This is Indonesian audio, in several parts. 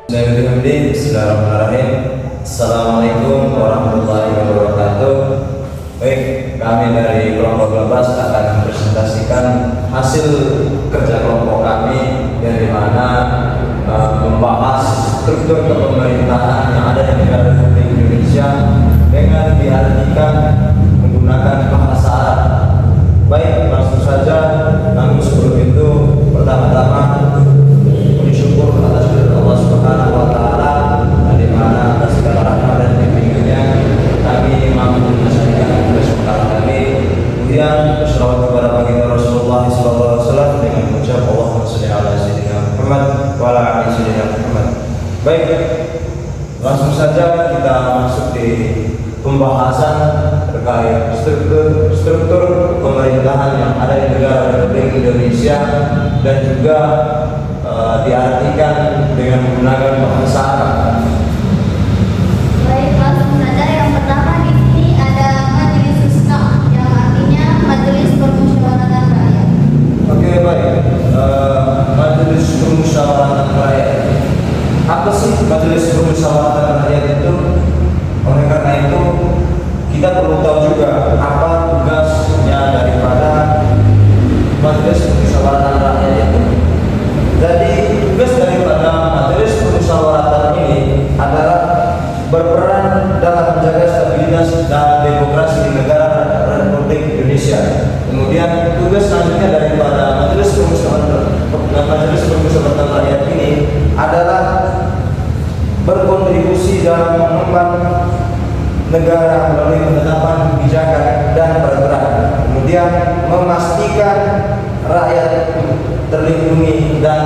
Bismillahirrahmanirrahim. Assalamualaikum warahmatullahi wabarakatuh. Baik, kami dari kelompok 12 akan mempresentasikan hasil kerja kelompok kami yang dimana membahas struktur kepemerintahan yang ada di negara Republik Indonesia dengan diartikan menggunakan bahasa Arab. Baik, langsung saja. Namun sebelum itu, pertama-tama bersyukur atas kepada Allah Subhanahu wa taala di mana atas segala rahmat dan bimbingannya kami mampu menyelesaikan tugas perkara kami. Kemudian berselawat kepada baginda Rasulullah SAW dengan mengucap Allahumma shalli ala sayyidina Muhammad wa ala ali sayyidina Muhammad. Baik, langsung saja kita masuk di pembahasan terkait struktur pemerintahan yang ada di negara Republik Indonesia dan juga diartikan dengan menggunakan bahasa Arab. Baik, langsung saja. Yang pertama di sini ada Majelis Syura, yang artinya Majelis Permusyawaratan Rakyat. Oke, baik. Majelis Permusyawaratan Rakyat. Apa sih Majelis Permusyawaratan Rakyat itu? Oleh karena itu kita perlu tahu juga apa tugasnya daripada Majelis Permusyawaratan Rakyat itu. Jadi tugas daripada Majelis Permusyawaratan ini adalah berperan dalam menjaga stabilitas dan demokrasi di negara Republik Indonesia. Kemudian tugas selanjutnya daripada Majelis Permusyawaratan Rakyat ini adalah berkontribusi dalam mengembang negara melalui penetapan kebijakan dan peraturan. Kemudian memastikan rakyat terlindungi dan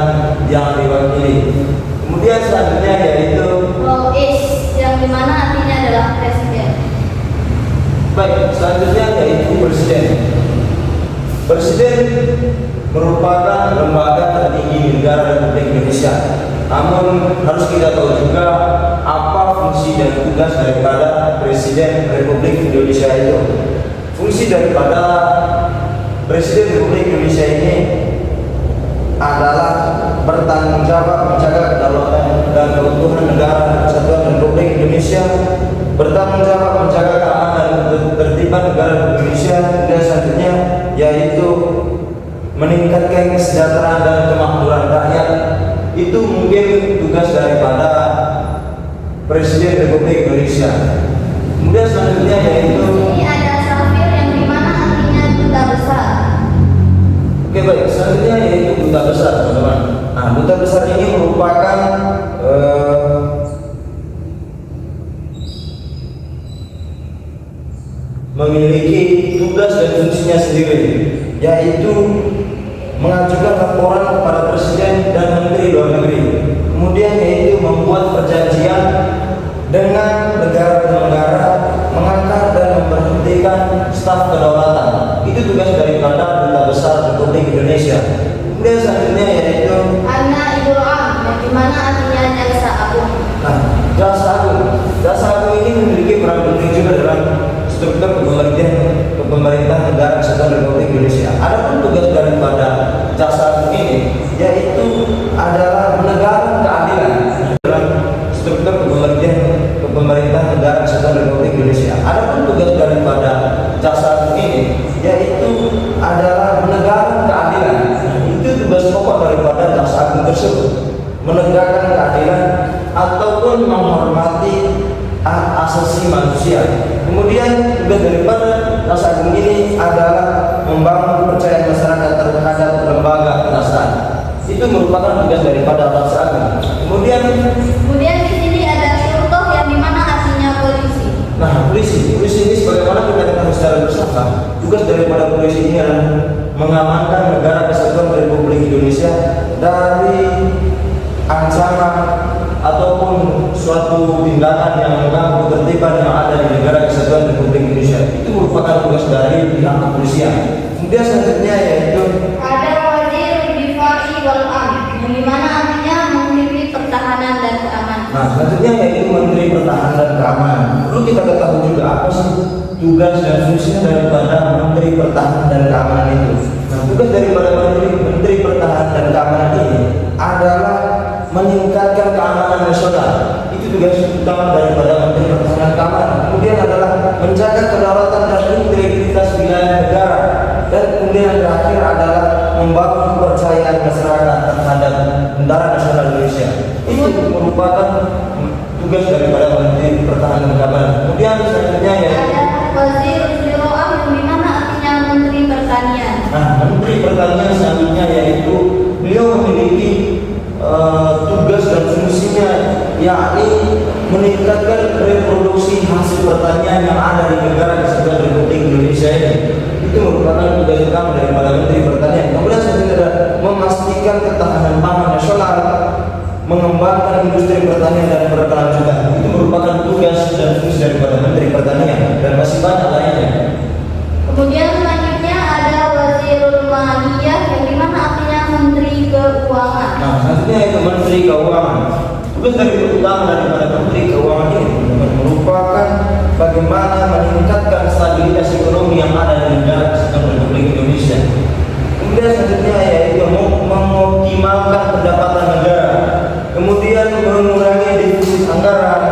yang diwakili. Kemudian selanjutnya yaitu Rais, yang dimana artinya adalah presiden. baik, selanjutnya yaitu presiden. Presiden merupakan lembaga tertinggi negara Republik Indonesia. Namun harus kita tahu juga apa fungsi dan tugas daripada Presiden Republik Indonesia itu. Fungsi daripada Presiden Republik Indonesia ini adalah bertanggung jawab menjaga kedaulatan dan keutuhan negara Kesatuan Republik Indonesia, bertanggung jawab menjaga keamanan dan ketertiban negara Republik Indonesia, dan selanjutnya yaitu meningkatkan kesejahteraan dan kemakmuran rakyat. Itu mungkin tugas daripada Presiden Republik Indonesia. Kemudian selanjutnya yaitu Ini ada Safir, yang dimana artinya duta besar. Oke, baik, selanjutnya yaitu duta besar, teman-teman. Nah, duta besar ini merupakan memiliki tugas dan fungsinya sendiri, yaitu mengajukan laporan kepada Presiden dan Menteri Luar Negeri. Kemudian yaitu membuat perjanjian dengan negara-negara, mengangkat dan memberhentikan staf kedaulatan. Itu tugas daripada duta besar Republik Indonesia. Kemudian selanjutnya yaitu An-Naibul Am, yang dimana artinya jaksa agung. nah, jaksa agung. Jaksa agung ini memiliki peran penting juga dalam struktur pemerintahan negara Kesatuan Republik Indonesia. Adapun tugas daripada jaksa agung ini yaitu adalah menegakkan keadilan dalam struktur pemerintahan negara Kesatuan Republik Indonesia. Adapun tugas daripada jaksa agung ini yaitu adalah menegakkan keadilan. Itu tugas pokok daripada jaksa agung tersebut, menegakkan keadilan ataupun menghormati hak asasi manusia. Kemudian tugas daripada jaksa agung ini adalah membangun kepercayaan masyarakat terhadap lembaga atasan. Itu merupakan tugas daripada jaksa agung. Kemudian di sini ada Syurtoh, yang dimana artinya polisi. nah, polisi ini sebagaimana kita ketahui secara bersama, tugas daripada polisi ini adalah mengamankan negara Kesatuan Republik Indonesia dari ancaman ataupun suatu tindakan yang mengganggu ketertiban yang ada di negara Kesatuan Republik Indonesia. Itu merupakan tugas dari pihak kepolisian. Kemudian selanjutnya yaitu Ada Wazir Difa'i wal Am, yang dimana artinya Menteri Pertahanan dan Keamanan. nah, selanjutnya yaitu Menteri Pertahanan dan Keamanan. Perlu kita ketahui juga apa sih tugas dan fungsinya daripada Menteri Pertahanan dan Keamanan itu. Nah, tugas daripada Menteri Pertahanan dan Keamanan ini adalah meningkatkan keamanan nasional utama daripada Menteri Pertahanan Keamanan. Kemudian adalah menjaga kedaulatan dan integritas wilayah negara. Dan kemudian yang terakhir adalah membangun kepercayaan masyarakat terhadap Tentara Nasional Indonesia. Ini merupakan tugas daripada Menteri Pertahanan Keamanan. Kemudian selanjutnya ya Ada Wazir Ziraah yang dimana artinya Menteri Pertanian. Nah, Menteri Pertanian selanjutnya yaitu beliau memiliki tugas dan fungsinya yakni meningkatkan reproduksi hasil pertanian yang ada di negara Kesatuan Republik Indonesia ini. Itu merupakan tugas utama daripada Menteri Pertanian. Kemudian selanjutnya adalah memastikan ketahanan pangan nasional, mengembangkan industri pertanian dan berkelanjutan. Itu merupakan tugas dan fungsi daripada Menteri Pertanian dan masih banyak lainnya. Kemudian selanjutnya ada Wazirul Maliyah yang dimana artinya Menteri Keuangan. Nah, selanjutnya itu Menteri Keuangan. Tugas dari utama daripada Menteri Keuangan ini merupakan bagaimana meningkatkan stabilitas ekonomi yang ada di negara Kesatuan Republik Indonesia. Kemudian selanjutnya yaitu mengoptimalkan pendapatan negara, kemudian mengurangi defisit anggaran,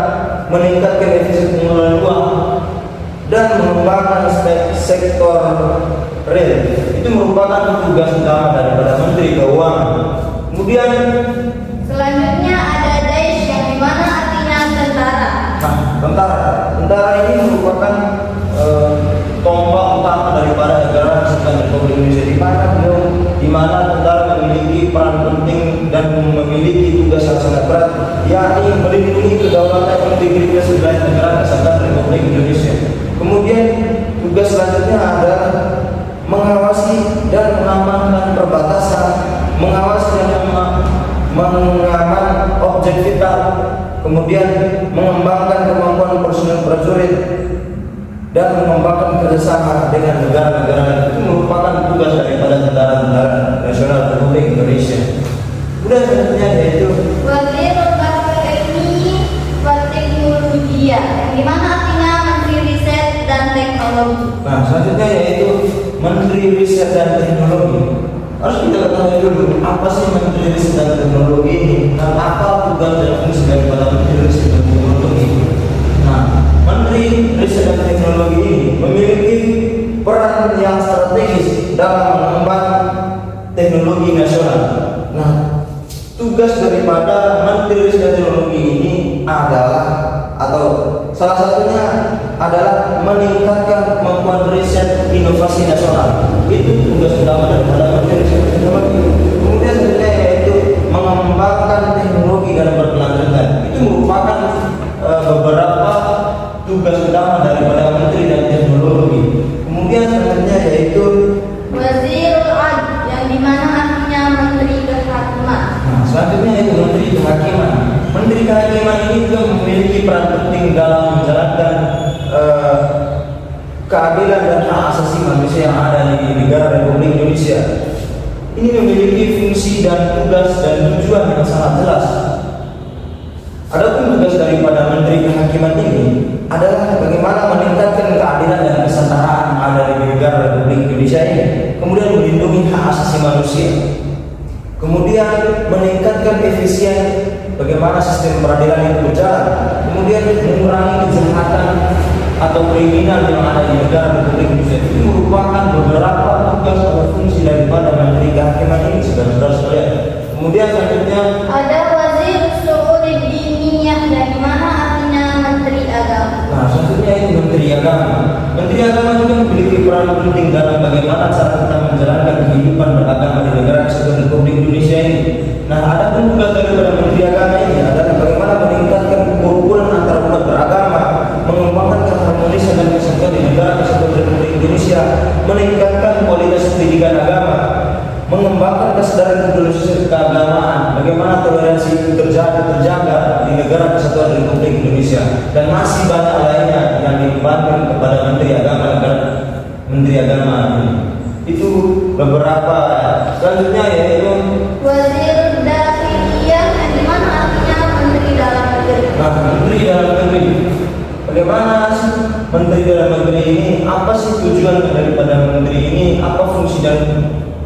meningkatkan efisiensi pengelolaan uang, dan mengembangkan sektor real. Itu merupakan tugas utama daripada Menteri Keuangan. Kemudian Selanjutnya ada Daesh yang dimana artinya tentara. tentara ini merupakan tombak utama daripada negara Kesatuan Republik Indonesia, di mana tentara memiliki peran penting dan memiliki tugas yang sangat berat, yakni melindungi kedaulatan dan integritas wilayah negara Kesatuan Republik Indonesia. Kemudian tugas selanjutnya adalah mengawasi dan mengamankan perbatasan, mengawasi dan mengaman objek vital, kemudian mengembangkan kemampuan personel prajurit dan mengembangkan kerjasama dengan negara-negara. Itu merupakan tugas daripada Tentara Nasional Republik Indonesia. Kemudian selanjutnya yaitu Wazirul Teknik dan Teknologi yang dimana artinya Menteri Riset dan Teknologi. Nah, selanjutnya yaitu Menteri Riset dan Teknologi. Harus kita ketahui dulu apa sih Menteri Riset dan Teknologi ini dan apa tugas dan fungsi daripada Menteri Riset dan Teknologi. Nah, Menteri Riset dan Teknologi ini memiliki peran yang strategis dalam mengembangkan teknologi nasional. Nah, tugas daripada Menteri Riset dan Teknologi ini adalah atau salah satunya adalah meningkatkan kemampuan riset inovasi nasional. Itu tugas utama daripada Menteri Riset dan Teknologi. Kemudian selanjutnya yaitu mengembangkan teknologi dan berkelanjutan. Itu merupakan beberapa tugas utama daripada Menteri dan Teknologi. Kemudian selanjutnya yaitu Wazirul Adl yang dimana artinya Menteri Kehakiman. Nah, selanjutnya itu Menteri Kehakiman. Menteri Kehakiman ini juga memiliki peran penting dalam menjalankan keadilan dan hak asasi manusia yang ada di negara Republik Indonesia. Ini memiliki fungsi dan tugas dan tujuan yang sangat jelas. Adapun tugas daripada Menteri Kehakiman ini adalah bagaimana meningkatkan keadilan dan kesetaraan yang ada di negara Republik Indonesia ini, kemudian melindungi hak asasi manusia, kemudian meningkatkan efisien bagaimana sistem peradilan itu berjalan, kemudian mengurangi kejahatan atau kriminal yang ada di negara Republik Indonesia. Itu merupakan beberapa tugas atau fungsi daripada Menteri Kehakiman ini, saudara-saudara sekalian. Kemudian selanjutnya Ada Wazir Syu'unid Diniyah yang dimana artinya Menteri Agama. Nah, selanjutnya itu Menteri Agama. Menteri Agama juga memiliki peran penting dalam bagaimana cara kita menjalankan kehidupan beragama di negara Kesatuan Republik Indonesia ini. Nah, ada pun tugas daripada Menteri Agama ini adalah bagaimana meningkatkan kerukunan antar umat beragama, mengembangkan keharmonisan dan kesatuan di negara Kesatuan Republik Indonesia, meningkatkan kualitas pendidikan agama, mengembangkan kesadaran kemanusiaan keagamaan, bagaimana toleransi itu terjaga di negara Kesatuan Republik Indonesia, dan masih banyak lainnya yang dibebankan kepada Menteri Agama dan Menteri Agama ini. Itu beberapa. Selanjutnya yaitu Wazir Dakhiliyah yang dimana artinya Menteri Dalam Negeri. Nah, Menteri Dalam Negeri. Bagaimana sih Menteri Dalam Negeri ini? Apa sih tujuan daripada Menteri ini? Apa fungsi dan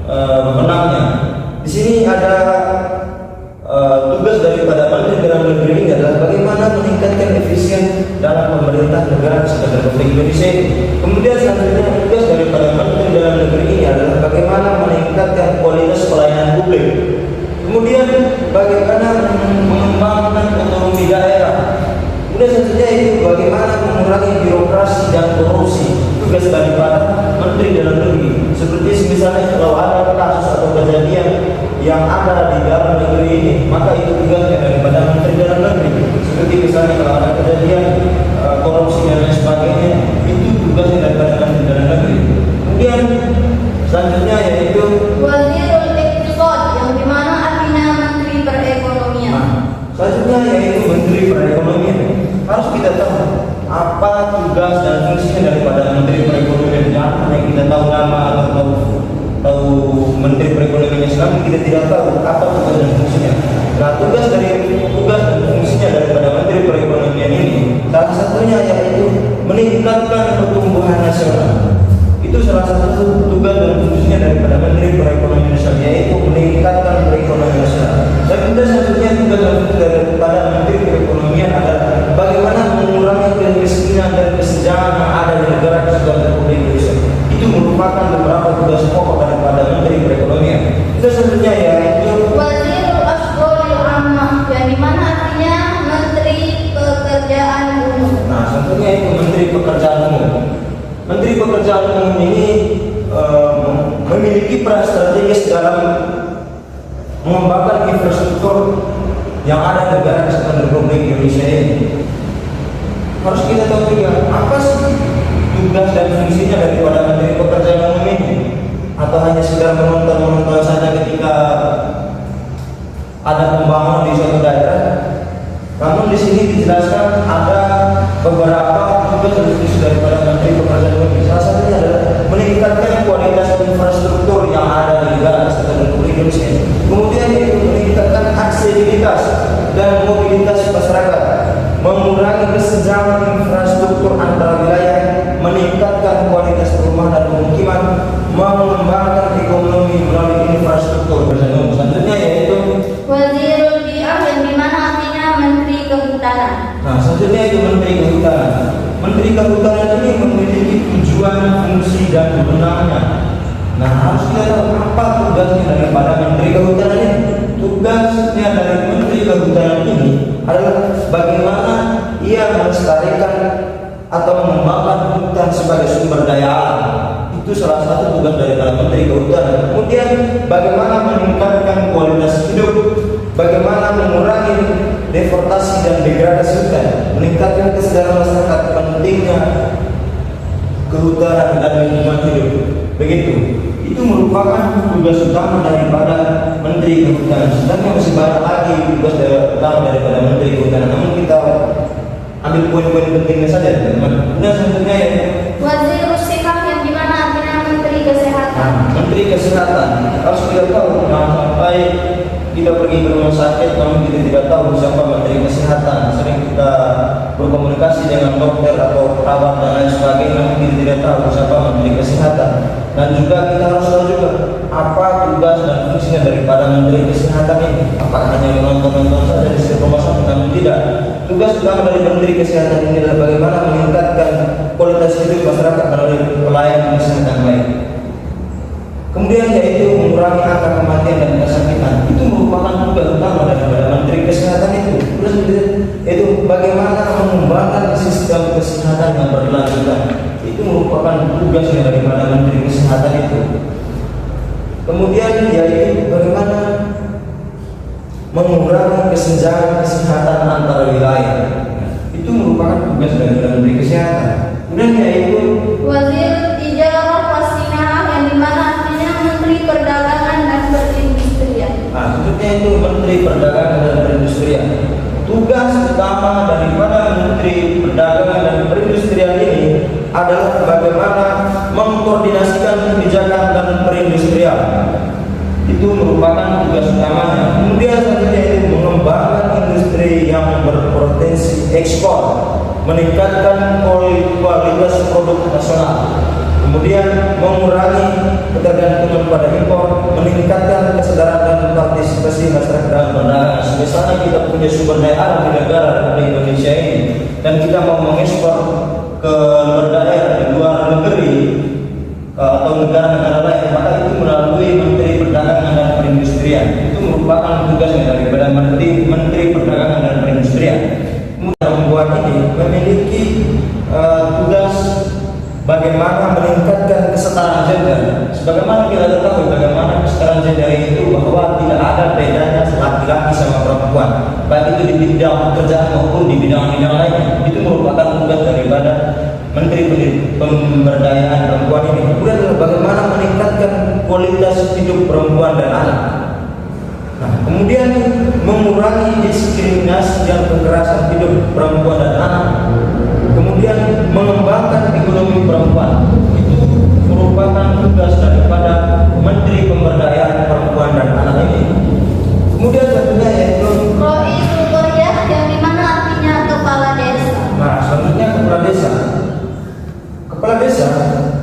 wewenangnya? Di sini ada tugas daripada Menteri Dalam Negeri ini adalah bagaimana meningkatkan bagaimana mengembangkan otonomi daerah. Kemudian selanjutnya itu bagaimana mengurangi birokrasi dan korupsi. Tugas daripada Menteri Dalam Negeri. Seperti misalnya kalau ada kasus atau kejadian yang ada di dalam negeri ini, maka itu tugasnya daripada Menteri Dalam Negeri. Seperti misalnya kalau ada kejadian korupsi dan lain sebagainya, itu tugasnya daripada Menteri Dalam Negeri. Kemudian selanjutnya yaitu Wazirul Iqtisad, yang dimana artinya Menteri Perekonomian. Selanjutnya yaitu Menteri Perekonomian. Harus kita tahu apa tugas dan fungsinya daripada Menteri Perekonomian. Jangan hanya kita tahu nama atau tahu Menteri Perekonomian, selama kita tidak tahu apa tugas dan fungsinya. Nah, tugas dan fungsinya daripada Menteri Perekonomian ini salah satunya yaitu meningkatkan pertumbuhan nasional. Itu salah satu tugas dan fungsinya daripada Menteri Perekonomian nasional, yaitu meningkatkan perekonomian nasional. Dan kemudian selanjutnya tugas dan fungsi daripada Menteri Perekonomian adalah bagaimana mengurangi kemiskinan dan kesenjangan yang ada di negara kesatuan Republik Indonesia. Itu merupakan beberapa tugas pokok daripada Menteri Perekonomian. Itu selanjutnya yaitu Wazirul Ashghoril Ammah, yang dimana artinya Menteri Pekerjaan Umum. Nah, selanjutnya itu Menteri Pekerjaan Umum. Menteri Pekerjaan Umum ini memiliki peran strategis dalam mengembangkan infrastruktur yang ada di negara kesatuan Republik Indonesia ini. Harus kita tahu juga apa sih tugas dan fungsinya daripada Menteri Pekerjaan Umum ini, atau hanya sekedar menonton saja ketika ada pembangunan di suatu daerah. Namun di sini dijelaskan ada beberapa tugas dan fungsi daripada Menteri Pekerjaan Umum. Salah satunya adalah meningkatkan kualitas infrastruktur yang ada di negara kesatuan Republik Indonesia. Kemudian yaitu meningkatkan aksesibilitas dan mobilitas masyarakat, mengurangi kesenjangan infrastruktur antar wilayah, meningkatkan kualitas rumah dan pemukiman, mengembangkan ekonomi melalui infrastruktur. Selanjutnya yaitu Wazirul Bi'ah, yang dimana artinya Menteri Kehutanan. Nah, selanjutnya itu Menteri Kehutanan. Menteri Kehutanan ini memiliki tujuan, fungsi, dan kewenangannya. Nah, harus kita tahu apa tugasnya daripada Menteri Kehutanan ini. Tugasnya dari Menteri Kehutanan ini adalah bagaimana ia melestarikan atau mengembangkan hutan sebagai sumber daya alam. Itu salah satu tugas daripada Menteri Kehutanan. Kemudian bagaimana meningkatkan kualitas hidup, bagaimana mengurangi deforestasi dan degradasi hutan, meningkatkan kesadaran masyarakat pentingnya kehutanan dan lingkungan hidup. Begitu. Itu merupakan tugas utama daripada Menteri Kehutanan. Sedangkan masih banyak lagi tugas utama daripada Menteri Kehutanan. Namun kita ambil poin-poin pentingnya saja, teman-teman. Kemudian selanjutnya ya Wazirul Sihah, yang dimana artinya Menteri Kesehatan. Menteri Kesehatan. Harus kita tahu, jangan sampai kita pergi ke rumah sakit namun kita tidak tahu siapa Menteri Kesehatan. Sering kita berkomunikasi dengan dokter atau perawat dan lain sebagainya, namun kita tidak tahu siapa Menteri Kesehatan. Dan juga kita harus tahu juga apa tugas dan fungsinya daripada Menteri Kesehatan ini. Apakah hanya menonton saja di setiap rumah sakit? Namun tidak. Tugas utama dari Menteri Kesehatan ini adalah bagaimana meningkatkan kualitas hidup masyarakat melalui pelayanan kesehatan baik. Kemudian yaitu mengurangi angka kematian dan kesakitan. Itu merupakan tugas utama daripada Menteri Kesehatan itu. Terus itu bagaimana mengembangkan sistem kesehatan yang berkelanjutan. Itu merupakan tugasnya daripada Menteri Kesehatan itu. Kemudian yaitu bagaimana mengurangi kesenjangan kesehatan antar wilayah. Itu merupakan tugas daripada Menteri Kesehatan. Kemudian yaitu Wazir Tijarah Wasinaah, yang dimana artinya Menteri Perdagangan dan Perindustrian. Nah, selanjutnya itu Menteri Perdagangan dan Perindustrian. Tugas utama daripada Menteri Perdagangan dan Perindustrian ini adalah bagaimana mengkoordinasikan kebijakan dan perindustrian. Itu merupakan tugas utamanya. Kemudian selanjutnya itu mengembangkan industri yang berpotensi ekspor, meningkatkan kualitas produk nasional. Kemudian mengurangi ketergantungan pada impor, meningkatkan kesadaran dan partisipasi masyarakat dalam perdagangan. Misalnya kita punya sumber daya alam di negara Republik Indonesia ini dan kita mau mengekspor ke luar daerah, di luar negeri atau negara-negara lain, maka itu melalui Menteri Perdagangan dan Perindustrian. Itu merupakan tugasnya daripada Menteri Perdagangan dan Perindustrian. Perempuan ini memiliki tugas bagaimana meningkatkan kesetaraan gender. Sebagaimana kita ketahui bagaimana kesetaraan gender itu bahwa tidak ada bedanya laki-laki sama perempuan, baik itu di bidang pekerjaan maupun di bidang-bidang lainnya. Itu merupakan tugas daripada Menteri Pemberdayaan Perempuan ini. Kemudian bagaimana meningkatkan kualitas hidup perempuan dan anak. Nah, kemudian mengurangi diskriminasi dan kekerasan hidup perempuan dan anak. Kemudian mengembangkan ekonomi perempuan. Itu merupakan tugas daripada Menteri Pemberdayaan Perempuan dan Anak ini. Kemudian tentunya yaitu Roisul Qaryah, yang dimana artinya kepala desa. nah, selanjutnya kepala desa. Kepala desa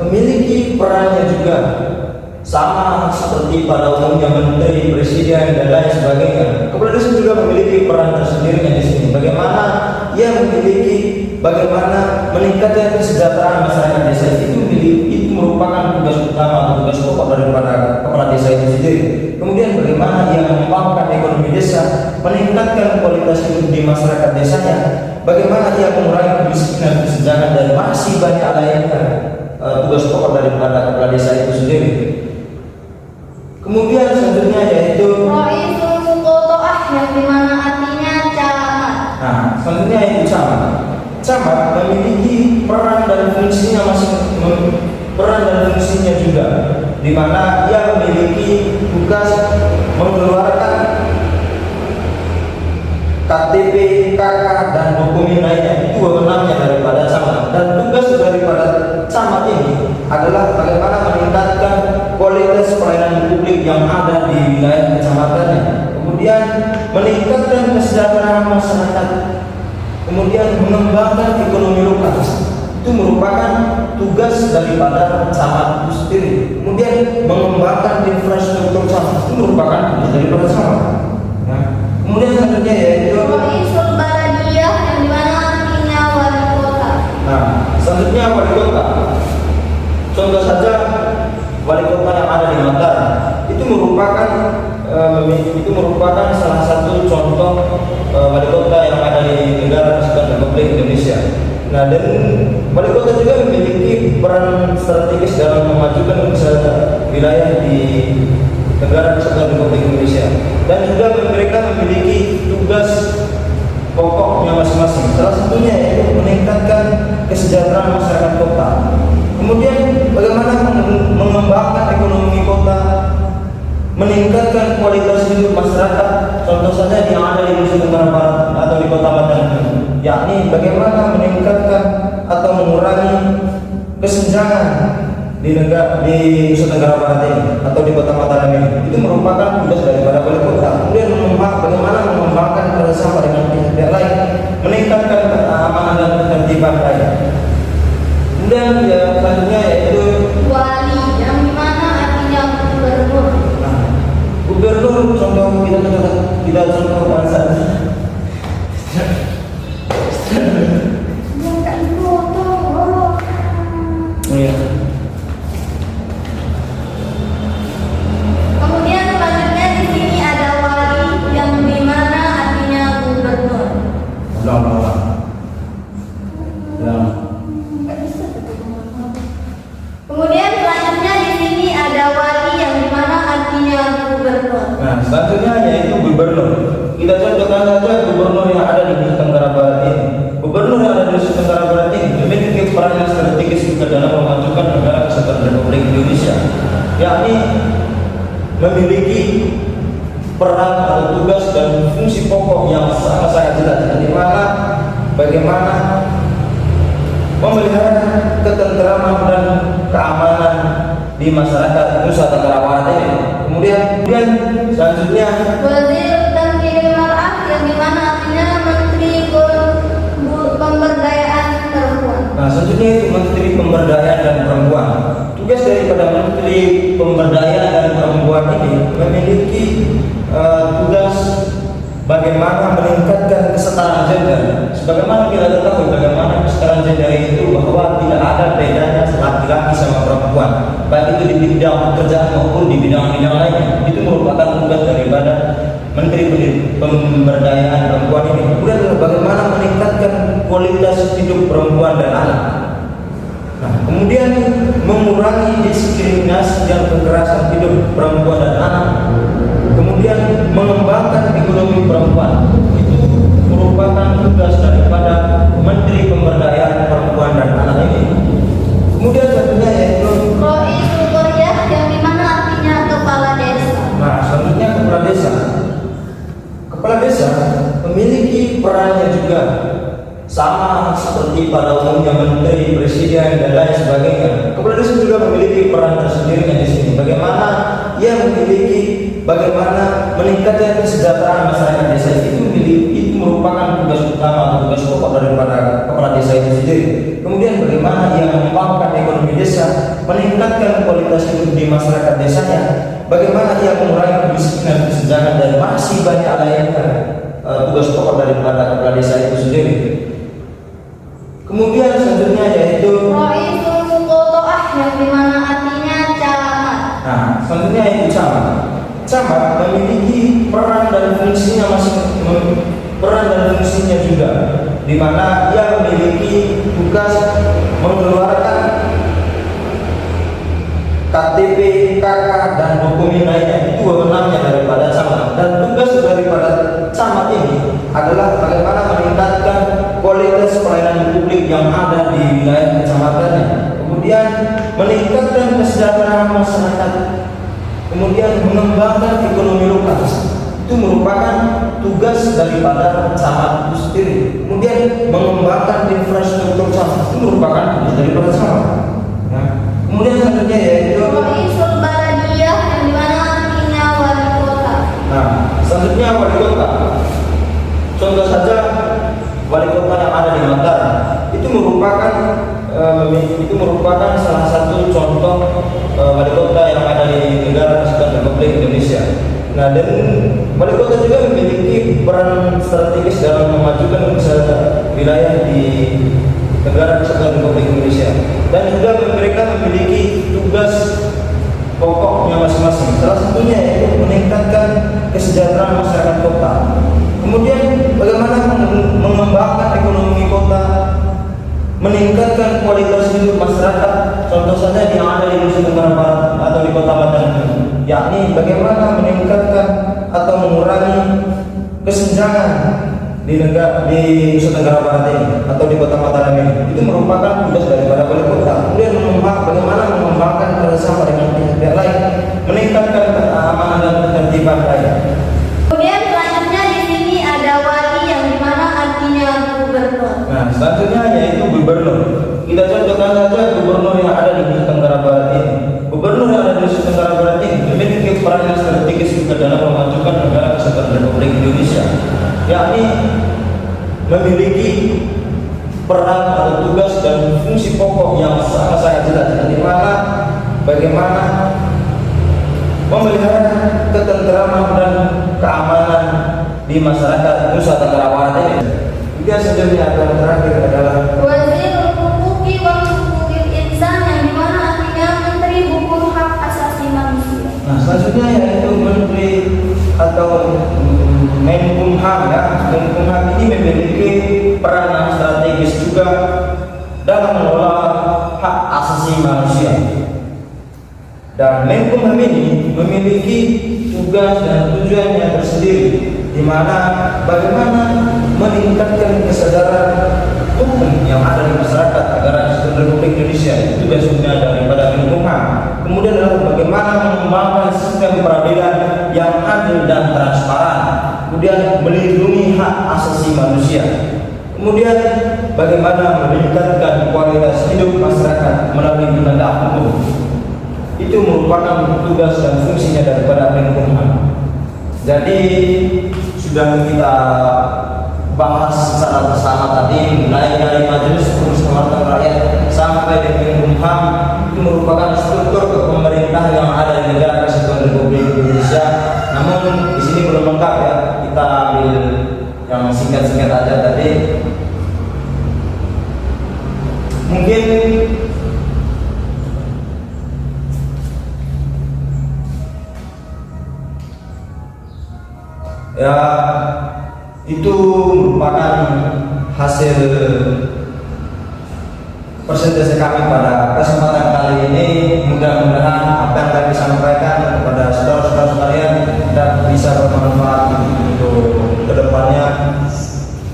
memiliki perannya juga sama seperti pada umumnya menteri, presiden dan lain sebagainya. Kepala desa juga memiliki peran tersendiri di sini. Bagaimana ia bagaimana meningkatkan kesejahteraan masyarakat desa itu merupakan tugas utama atau tugas pokok daripada kepala desa itu sendiri. Kemudian bagaimana ia mengembangkan ekonomi desa, meningkatkan kualitas hidup di masyarakat desanya, bagaimana ia mengurangi kemiskinan, kesenjangan dan masih banyak lainnya tugas pokok daripada kepala desa itu sendiri. Kemudian selanjutnya yaitu Roisul Muqotoah, yang dimana artinya camat. nah, selanjutnya yaitu camat. Camat memiliki peran dan fungsinya juga, di mana ia memiliki tugas mengeluarkan KTP, KK dan dokumen lainnya. Itu wewenangnya daripada camat. Dan tugas daripada camat ini adalah bagaimana meningkatkan kualitas pelayanan publik yang ada di wilayah kecamatannya. Kemudian meningkatkan kesejahteraan masyarakat. Kemudian mengembangkan ekonomi lokal. Itu merupakan tugas daripada camat itu sendiri. Kemudian mengembangkan infrastruktur camat itu merupakan tugas daripada camat. Nah, kemudian selanjutnya yaitu Roisul Baladiyah, yang dimana artinya wali kota. nah, selanjutnya wali kota. Contoh saja wali kota yang ada di Mataram itu merupakan salah satu contoh wali kota yang ada di negara Kesatuan Republik Indonesia. Nah, dan wali kota juga memiliki peran strategis dalam memajukan wilayah di negara Kesatuan Republik Indonesia. Dan juga mereka memiliki tugas pokoknya masing-masing. Salah satunya yaitu meningkatkan kesejahteraan masyarakat kota. Kemudian bagaimana mengembangkan ekonomi kota, meningkatkan kualitas hidup masyarakat. Contoh saja yang ada di Nusa Tenggara Barat atau di Kota Mataram, yakni bagaimana meningkatkan atau mengurangi kesenjangan di Nusa Tenggara Barat ini atau di Kota Mataram ini. Itu merupakan tugas daripada wali kota. Kemudian bagaimana mengembangkan kerjasama dengan pihak lain, meningkatkan keamanan dan ketertiban lain. Kemudian selanjutnya yaitu Wali, yang dimana artinya gubernur. nah, gubernur. Contoh kita contoh bangsa. Bukan foto. Iya. Kemudian selanjutnya di sini ada wali, yang dimana artinya gubernur. Ulang. Kemudian selanjutnya di sini ada wali, yang dimana artinya gubernur. Nah, selanjutnya yaitu gubernur. Kita contohkan saja gubernur yang ada di Nusa Tenggara Barat ini. Gubernur yang ada di Nusa Tenggara Barat ini memiliki peran yang strategis juga dalam memajukan negara Kesatuan Republik Indonesia, yakni memiliki peran atau tugas dan fungsi pokok yang sangat jelas, di mana bagaimana memelihara ketentraman dan keamanan di masyarakat Nusa Tenggara Barat ini. Kemudian selanjutnya Wazir Tanfidil Mar'ah, yang dimana artinya Menteri Pemberdayaan Perempuan. nah, selanjutnya itu Menteri Pemberdayaan dan Perempuan. Tugas daripada Menteri Pemberdayaan dan Perempuan ini memiliki tugas bagaimana meningkatkan kesetaraan gender. Sebagaimana kita ketahui bagaimana kesetaraan gender itu bahwa tidak ada bedanya laki-laki sama perempuan, baik itu di bidang pekerjaan maupun di bidang-bidang lainnya. Itu merupakan tugas daripada Menteri Pemberdayaan Perempuan ini. Kemudian adalah bagaimana meningkatkan kualitas hidup perempuan dan anak. Nah, kemudian mengurangi diskriminasi dan kekerasan hidup perempuan dan anak. Kemudian mengembangkan ekonomi perempuan. Itu merupakan tugas daripada Menteri Pemberdayaan Perempuan dan Anak ini. Kemudian tentunya yaitu Roisul Qaryah, yang dimana artinya kepala desa. nah, selanjutnya kepala desa. Kepala desa memiliki perannya juga sama seperti pada umumnya menteri, presiden dan lain sebagainya. Kepala desa juga memiliki peran tersendiri di sini. Bagaimana ia bagaimana meningkatkan kesejahteraan masyarakat desa itu merupakan tugas utama atau tugas pokok daripada kepala desa itu sendiri. Kemudian bagaimana ia mengembangkan ekonomi desa, meningkatkan kualitas hidup di masyarakat desanya, bagaimana ia mengurangi kemiskinan, kesenjangan dan masih banyak lainnya tugas pokok daripada kepala desa itu sendiri. Kemudian selanjutnya yaitu Roisul Qota'ah, yang dimana artinya camat. nah, selanjutnya yaitu camat. Camat memiliki peran dan fungsinya juga, di mana ia memiliki tugas mengeluarkan KTP, KK dan dokumen lainnya. Itu wewenangnya daripada camat. Dan tugas daripada camat ini adalah bagaimana meningkatkan kualitas pelayanan publik yang ada di wilayah kecamatannya. Kemudian meningkatkan kesejahteraan masyarakat. Kemudian mengembangkan ekonomi lokal. Itu merupakan tugas daripada camat itu sendiri. Kemudian mengembangkan infrastruktur camat itu merupakan tugas daripada camat. Nah, kemudian selanjutnya yaitu Roisul Baladiyah, yang dimana artinya wali kota. nah, selanjutnya wali kota. Contoh saja wali kota yang ada di Mataram itu merupakan salah satu contoh wali kota yang ada di negara Kesatuan Republik Indonesia. Nah, dan wali kota juga memiliki peran strategis dalam memajukan wilayah di negara Kesatuan Republik Indonesia, dan juga mereka memiliki tugas pokoknya masing-masing. Salah satunya yaitu meningkatkan kesejahteraan masyarakat kota. Kemudian bagaimana mengembangkan ekonomi kota, meningkatkan kualitas hidup masyarakat. Contoh saja yang ada di Nusa Tenggara Barat atau di Kota Mataram, yakni bagaimana meningkatkan atau mengurangi kesenjangan di Nusa Tenggara Barat ini atau di Kota Mataram ini. Itu merupakan tugas daripada wali kota. Kemudian bagaimana mengembangkan kerjasama dengan pihak lain, meningkatkan keamanan dan ketertiban rakyat. Kemudian selanjutnya di sini ada wali, yang dimana artinya gubernur. Nah, selanjutnya yaitu gubernur. Kita contohkan saja gubernur yang ada di Nusa Tenggara Barat ini. Gubernur yang ada di Nusa Tenggara Barat ini memiliki peran yang strategis juga dalam memajukan negara Kesatuan Republik Indonesia, yakni memiliki peran atau tugas dan fungsi pokok yang sangat jelas, di mana bagaimana memelihara ketenteraman dan keamanan di masyarakat Nusa Tenggara Barat ini. Juga selanjutnya yang terakhir adalah Wazir Huquqi wal Huquqil Insan, yang dimana artinya Menteri Hukum Hak Asasi Manusia. nah, selanjutnya yaitu Menteri atau Menkumham ya. Menkumham ini memiliki peran yang strategis juga dalam mengelola hak asasi manusia. Dan Menkumham ini memiliki tugas dan tujuannya tersendiri, di mana bagaimana meningkatkan kesadaran hukum yang ada di masyarakat negara Kesatuan Republik Indonesia. Itu tugasnya daripada Menkumham. Kemudian adalah bagaimana mengembangkan sistem peradilan yang adil dan transparan. Kemudian melindungi hak asasi manusia. Kemudian bagaimana meningkatkan kualitas hidup masyarakat melalui penegak hukum. Itu merupakan tugas dan fungsinya daripada Menkumham. Jadi sudah kita bahas secara bersama tadi, mulai dari Majelis Permusyawaratan Rakyat sampai di Menkumham. Itu merupakan struktur pemerintah yang ada di negara Kesatuan Republik Indonesia. Namun di sini belum lengkap ya. Kita ambil yang singkat-singkat aja tadi. Mungkin Ya, itu merupakan hasil presentasi kami pada kesempatan kali ini. Mudah-mudahan apa yang kami sampaikan kepada saudara-saudara sekalian dan bisa bermanfaat untuk kedepannya.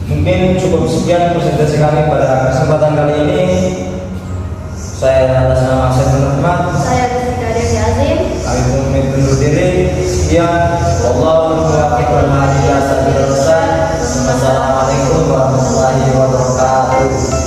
Mungkin cukup sekian presentasi kami pada kesempatan kali ini. Saya atas nama Syed Rahmat. Saya Rizky Kadir Yazim. Kami pamit undur diri. Sekian. Wallahu muwaffiq wal hadi ila sabilillah. Wassalamualaikum warahmatullahi wabarakatuh.